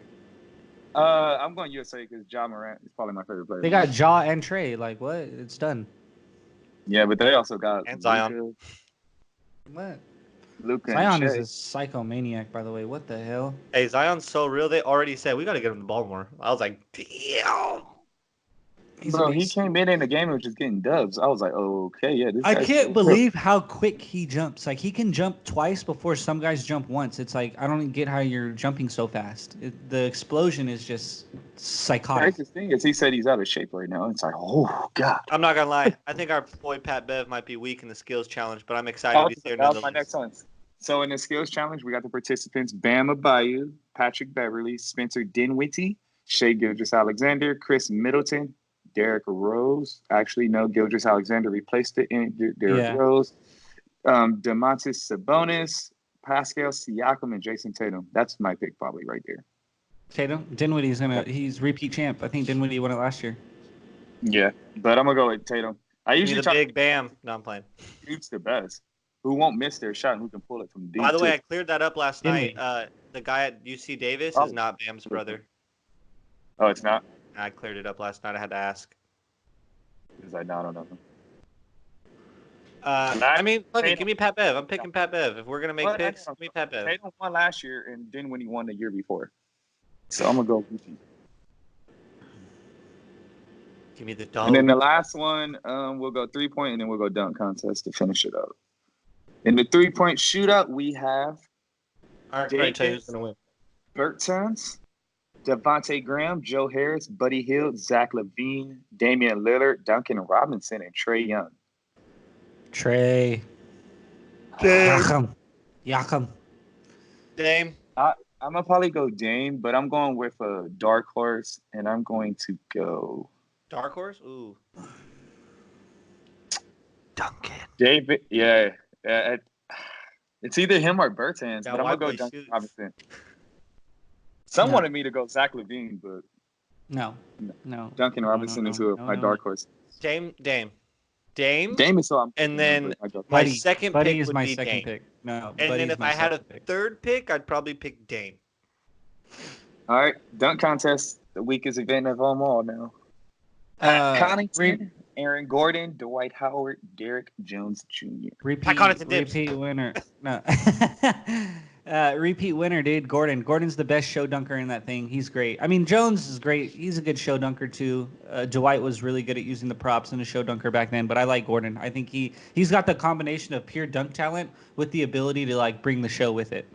I'm going USA because Ja Morant is probably my favorite player. They got Ja and Trae. Like what? It's done. Yeah, but they also got and Zion. What? Luka Zion is a psychomaniac, by the way. What the hell? Hey, Zion's so real. They already said we got to get him the ball more. I was like, damn. Bro, he came in the game and was just getting dubs. I was like, okay, yeah. I can't believe how quick he jumps. Like, he can jump twice before some guys jump once. It's like, I don't get how you're jumping so fast. The explosion is just psychotic. The thing is, he said he's out of shape right now. It's like, oh, God. I'm not going to lie. I think our boy Pat Bev might be weak in the skills challenge, but I'm excited to see that was my next one. So, in the skills challenge, we got the participants Bam Adebayo, Patrick Beverly, Spencer Dinwiddie, Shai Gilgeous-Alexander, Chris Middleton, Derrick Rose. Actually, no, Gilgeous-Alexander replaced it in Derrick Rose. Domantas Sabonis, Pascal Siakam, and Jason Tatum. That's my pick probably right there. Tatum? Dinwiddie's he's repeat champ. I think Dinwiddie won it last year. Yeah, but I'm going to go with Tatum. I usually try big Bam. No, I'm playing. Shoots the best. Who won't miss their shot and who can pull it from deep. By the way, I cleared that up last night. The guy at UC Davis is not Bam's brother. Oh, it's not? I cleared it up last night. I had to ask. Because I don't know him. I mean, fuck it. Give me Pat Bev. I'm picking Pat Bev. If we're going to make picks, give me Pat Bev. Tatum won last year and then when he won the year before. So I'm going to go Gucci. Give me the dog. And then the last one, we'll go 3-point and then we'll go dunk contest to finish it up. In the 3-point shootout, we have Davis, Bertans, Devontae Graham, Joe Harris, Buddy Hield, Zach LaVine, Damian Lillard, Duncan Robinson, and Trae Young. Trae. Yakum. Dame. I'm going to probably go Dame, but I'm going with a dark horse, and I'm going to go... Dark horse? Ooh. Duncan. David, yeah. It's either him or Bertans, but I'm going to go Duncan Robinson. Some wanted me to go Zach LaVine, but no. Duncan Robinson is my dark horse. Dame is so I'm. And then my second Buddy pick is would my be second Dame. pick. No, and then if I had a third pick, I'd probably pick Dame. All right, dunk contest, the weakest event of them all now. Connaughton, Aaron Gordon, Dwight Howard, Derrick Jones Jr. Repeat winner. No. Repeat winner, dude. Gordon's the best show dunker in that thing. He's great. I mean, Jones is great. He's a good show dunker too. Dwight was really good at using the props and a show dunker back then, but I like Gordon. I think he's got the combination of pure dunk talent with the ability to like bring the show with it.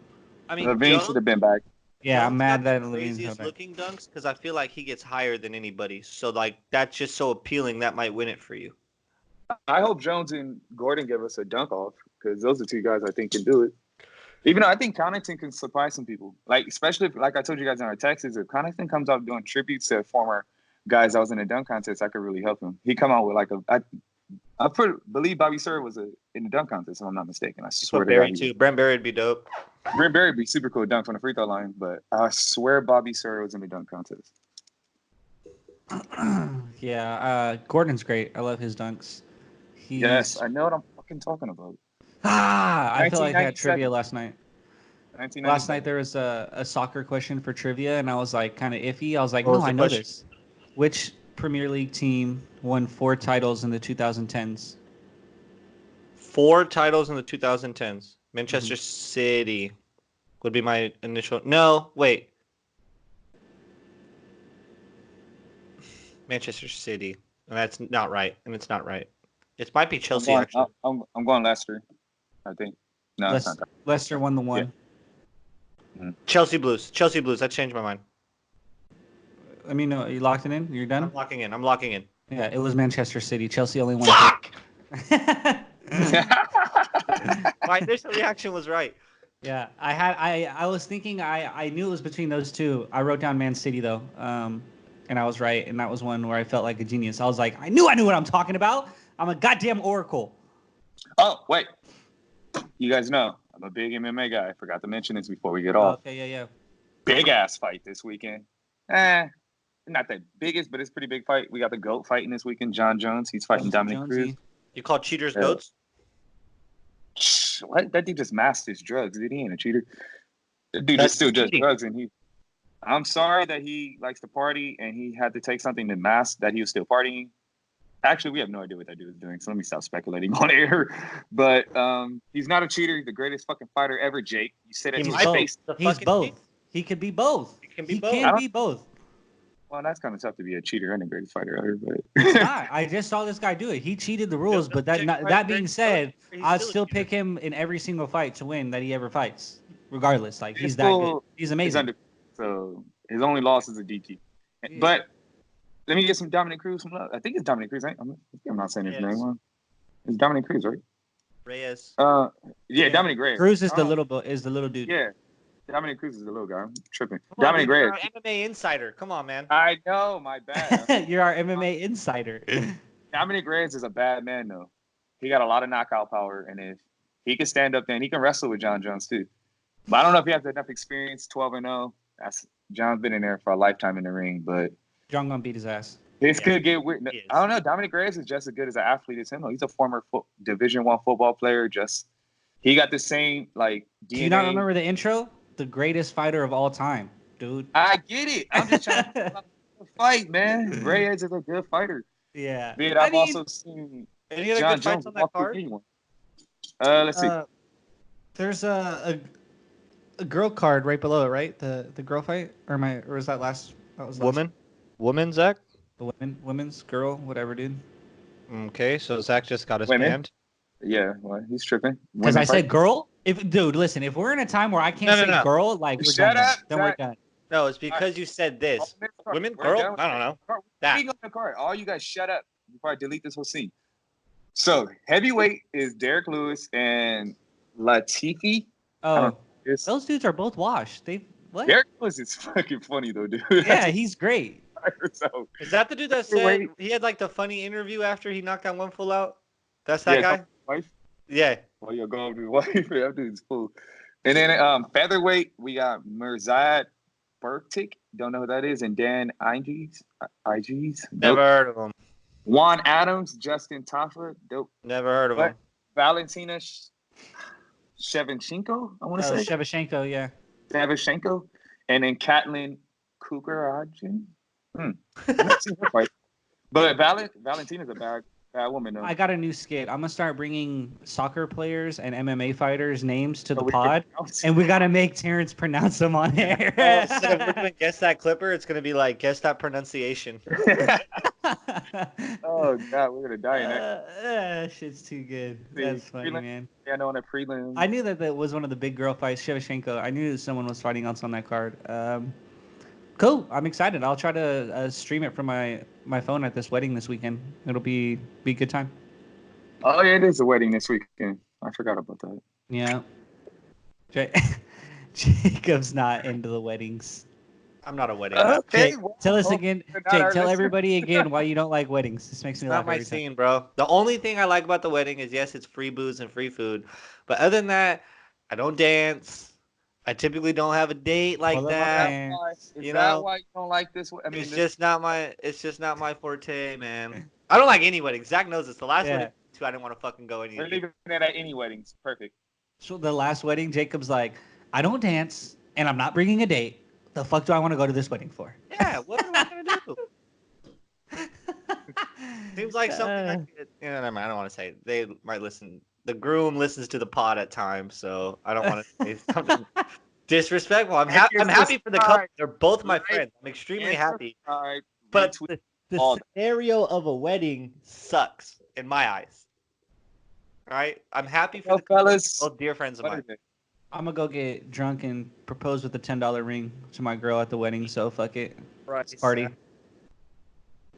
I mean, LaVine should have been back. Yeah, I'm mad that LaVine's craziest looking dunks because I feel like he gets higher than anybody. So like that's just so appealing that might win it for you. I hope Jones and Gordon give us a dunk off because those are two guys I think can do it. Even though I think Connaughton can surprise some people, like especially if, like I told you guys in our texts, if Connaughton comes out doing tributes to former guys that was in the dunk contest, I could really help him. He come out with like I believe Bobby Sir was in the dunk contest, if I'm not mistaken. I swear Barry too. Brent Barry would be dope. Brent Barry would be super cool dunk from the free throw line, but I swear Bobby Sir was in the dunk contest. Yeah, Gordon's great. I love his dunks. Yes, I know what I'm fucking talking about. I feel like I had trivia last night. Last night there was a soccer question for trivia, and I was like kind of iffy. I was like, no, I know this. Which Premier League team won 4 titles in the 2010s? 4 titles in the 2010s. Manchester City would be my initial. No, wait. Manchester City. And that's not right. And it's not right. It might be Chelsea, actually. I'm going Leicester, I think. No, it's not that. Leicester won the one. Yeah. Chelsea Blues. Chelsea Blues. I changed my mind. I mean, you locked it in? You're done? I'm locking in. Yeah, it was Manchester City. Chelsea only won. Fuck! My initial reaction was right. Yeah, I was thinking I knew it was between those two. I wrote down Man City though, and I was right, and that was one where I felt like a genius. I was like, I knew what I'm talking about. I'm a goddamn oracle. Oh wait, you guys know I'm a big MMA guy. I forgot to mention this before we get off. Okay, yeah. Big ass fight this weekend. Not the biggest, but it's a pretty big fight. We got the GOAT fighting this weekend. John Jones. He's fighting Dominic Cruz. You call cheaters goats? What? That dude just masked his drugs. He ain't a cheater. That dude just still does drugs, and I'm sorry that he likes to party, and he had to take something to mask that he was still partying. Actually, we have no idea what that dude was doing, so let me stop speculating on air. But he's not a cheater. He's the greatest fucking fighter ever, Jake. You said it. He's both. He could be both. He can be both. Well, that's kind of tough to be a cheater and a greatest fighter ever, but it's not. I just saw this guy do it. He cheated the rules, but that being said, I'd still pick him in every single fight to win that he ever fights, regardless. Like he's that good. He's amazing. So his only loss is a DQ. Yeah. But let me get some Dominic Cruz some love. I think it's Dominic Cruz. I'm not saying his name wrong. It's Dominic Cruz, right? Reyes. Yeah, Dominic Reyes. Cruz is the little dude. Yeah. Dominic Cruz is the little guy. I'm tripping. Come Dominic Reyes. You're our MMA insider. Come on, man. I know, my bad. You're our MMA insider. Dominic Reyes is a bad man, though. He got a lot of knockout power, and if he can stand up there, and he can wrestle with John Jones too. But I don't know if he has enough experience. 12-0. John's been in there for a lifetime in the ring, but John gonna beat his ass. This could get weird. I don't know. Dominic Reyes is just as good as an athlete as him. He's a former Division I football player. He got the same DNA. Do you not remember the intro? The greatest fighter of all time, dude. I get it. I'm just trying to fight, man. Reyes is a good fighter. Yeah. But I've also seen any other John good fights Jones on that card? Let's see. There's a girl card right below it, right? The girl fight, or was that last? That was last woman, Zach. The women's girl, whatever, dude. Okay, so Zach just got his banned. Yeah, well, he's tripping. Because I said girl. Dude, listen, if we're in a time where I can't say girl, like we're Shut done, up, then we're done. No, it's because you said this. Women, girl, I don't know. That. On the card. All you guys shut up before I delete this whole scene. So heavyweight is Derek Lewis and Latifi. Oh, those dudes are both washed. What? Derek Lewis is fucking funny though, dude. Yeah, he's great. So, is that the dude that said he had like the funny interview after he knocked out one full out? That's that guy? Wife? Yeah. Oh, you're going to be wife. That dude's fool. And then featherweight, we got Mirzad Bertik. Don't know who that is. And Dan Iges. Never heard of him. Juan Adams, Justin Taffa. Dope. Never heard of him. Valentina Shevchenko, I want to say. Shevchenko, yeah. Shevchenko. And then Katlyn Kukarajan. But Valentina's a bad woman, though. I got a new skit. I'm gonna start bringing soccer players and MMA fighters names to the pod, and we gotta make Terrence pronounce them on air. Instead of we're gonna guess that clipper, it's gonna be like guess that pronunciation. Oh God, we're gonna die in that. Shit's too good. That's funny, man. Yeah, I know on a prelim. I knew that was one of the big girl fights. Shevchenko. I knew someone was fighting else on that card. Cool. I'm excited. I'll try to stream it from my phone at this wedding this weekend. It'll be a good time. Oh, yeah, it is a wedding this weekend. I forgot about that. Yeah. Jacob's not into the weddings. I'm not a wedding. Okay. Jake, tell us again. Jake, tell everybody again why you don't like weddings. This makes me laugh. Not my scene, bro. The only thing I like about the wedding is, yes, it's free booze and free food. But other than that, I don't dance. I typically don't have a date like that. Is that why you don't like this? I mean, it's just not my forte, man. I don't like any wedding. Zach knows this. The last wedding, I didn't want to fucking go any. We're leaving it at any weddings. Perfect. So the last wedding, Jacob's like, I don't dance, and I'm not bringing a date. The fuck do I want to go to this wedding for? Yeah, what am I gonna do? Seems like something. I don't want to say it. They might listen. The groom listens to the pod at times, so I don't want to say something disrespectful. I'm happy for the couple. They're both my friends. I'm extremely happy. But the scenario of a wedding sucks in my eyes. All right, I'm happy for Well, the couple, fellas, both dear friends of what mine. is it? I'm gonna go get drunk and propose with a $10 ring to my girl at the wedding. So fuck it. Let's party.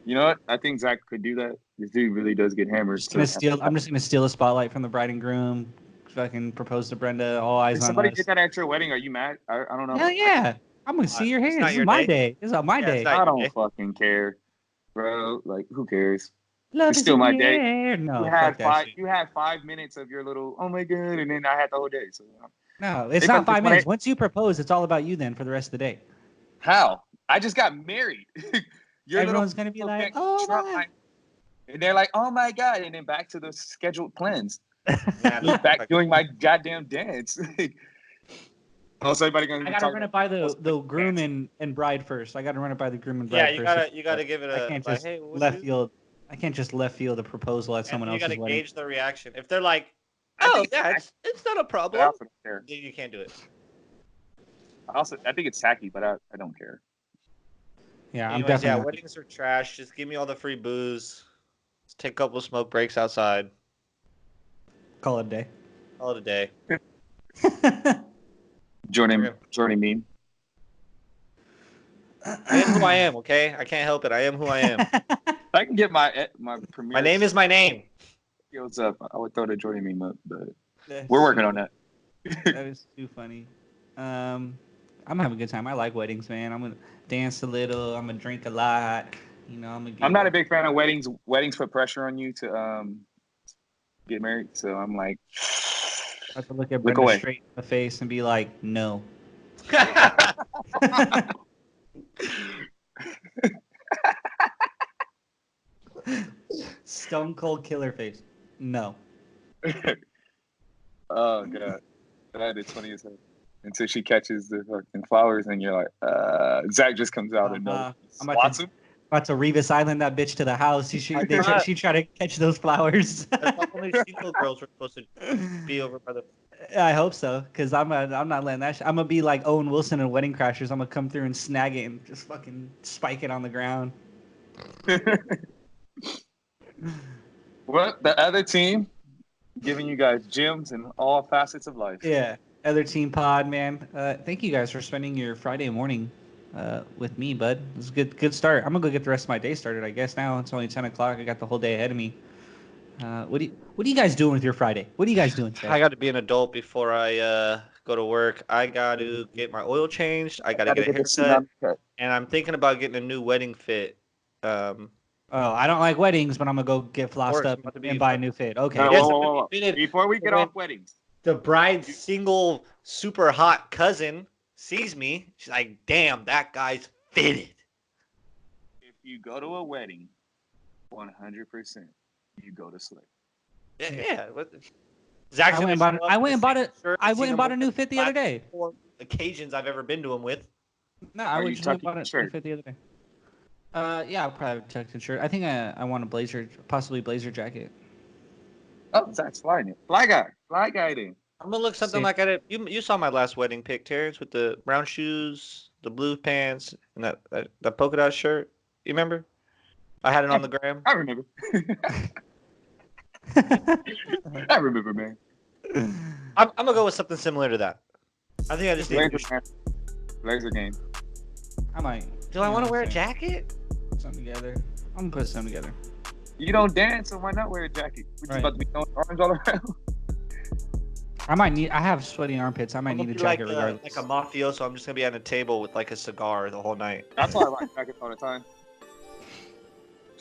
You know what? I think Zach could do that. This dude really does get hammered. I'm just gonna steal a spotlight from the bride and groom. Fucking propose to Brenda. All eyes If on somebody us. did that at your wedding, are you mad? I don't know. Hell yeah! I'm gonna see your It's hands. not This your is my day. day. This is my Yeah, day. it's not I your don't day. fucking care, bro. Like, who cares? Love It's is still in my the day. air. No, You fuck had that shit. You had 5 minutes of your little oh my god, and then I had the whole day. So No, it's If I not just 5 wanna- minutes. Once you propose, it's all about you then for the rest of the day. how? I just got married. Your Everyone's little gonna be little like, thing "Oh Trump my!" line. And they're like, oh my god, and then back to the scheduled plans. Yeah, Just back doing my goddamn dance. Also, everybody gonna I be gotta talking run it about by the groom and bride first. I gotta run it by the groom and bride you first. gotta give it I a can't like, just hey, what left do? field. I can't just left field a proposal at And someone you else's gotta wedding. gauge the reaction. If they're like, I oh think yeah, it's it's not a but I problem, also don't care. then you can't do it. I think it's tacky, but I don't care. Yeah, I'm Anyways, definitely. yeah, not- weddings are trash. Just give me all the free booze. Just take a couple smoke breaks outside. Call it a day. Call it a day. Jordan Okay. meme. I am who I am. Okay, I can't help it. I am who I am. I can get my premiere. My name is my name. skills up. I would throw the Jordan meme up, but we're working on that. That is too funny. I'm having a good time. I like weddings, man. I'm gonna dance a little. I'm gonna drink a lot. You know, I'm not a big fan of weddings. Weddings put pressure on you to get married, so I'm like, I have to look at Look Brenda away. straight in the face and be like, no. Stone cold killer face. No. oh god, that is funny as hell. Until she catches the fucking flowers, and you're like, Zach just comes out and I'm swats him. about to Revis Island that bitch to the house. She try to catch those flowers. That's how only single girls were supposed to be over by the. I hope so, cause I'm not letting that. I'm gonna be like Owen Wilson in Wedding Crashers. I'm gonna come through and snag it and just fucking spike it on the ground. Well, the other team giving you guys gems in all facets of life. Yeah, other team pod, man. Thank you guys for spending your Friday morning with me, bud. It was a good start. I'm gonna go get the rest of my day started. I guess now it's only 10 o'clock. I got the whole day ahead of me. What are you guys doing with your Friday? What are you guys doing today? I got to be an adult before I go to work. I got to get my oil changed. I got to get a haircut, and I'm thinking about getting a new wedding fit. Oh, I don't like weddings, but I'm gonna go get flossed course, up about to be and buy a new fit. Okay. No, Yes, whoa. fitted. Before we get When off weddings, The bride's single, super hot cousin sees me. She's like, "Damn, that guy's fitted." if you go to a wedding, 100%, you go to Slick. Yeah. What the... Zach's I went gonna and bought show it- up I in went the and bought same it- shirt I I've went seen and him bought a with new the fit the other last day. 4 occasions I've ever been to him with. No, I Are you just went and tucking bought your a shirt? new fit the other day. Yeah, I'll probably tuck the shirt. I think I want a blazer, possibly blazer jacket. Oh, Zach's flying it. Fly guy then. I'm gonna look something Sick. like I did. You saw my last wedding pic, Terrence, with the brown shoes, the blue pants, and that polka dot shirt. You remember? I had it on the gram. I remember. I remember, man. I'm gonna go with something similar to that. I think I just need. Blazer game. I might. Do I want to wear a Same. jacket? Put something together. I'm gonna put something together. You don't dance, so why not wear a jacket? We're just Right. about to be throwing orange all around. I have sweaty armpits. I might I'm need gonna a be jacket like regardless. a mafioso. I'm just gonna be at a table with like a cigar the whole night. That's why I like jackets all the time.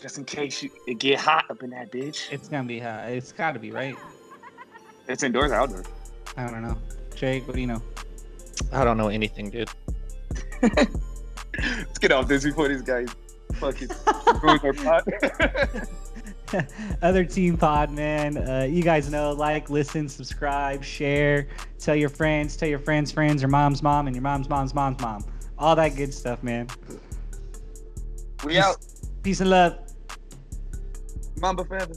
Just in case it get hot up in that bitch. It's gonna be hot. It's gotta be, right? It's indoors or outdoors. I don't know. Jake, what do you know? I don't know anything, dude. Let's get off this before these guys fucking ruin their pot. Other team pod, man. You guys know, like, listen, subscribe, share, tell your friends, friends, your mom's mom, and your mom's mom's mom's mom. All that good stuff, man. We out. Peace and love. Mamba Feather.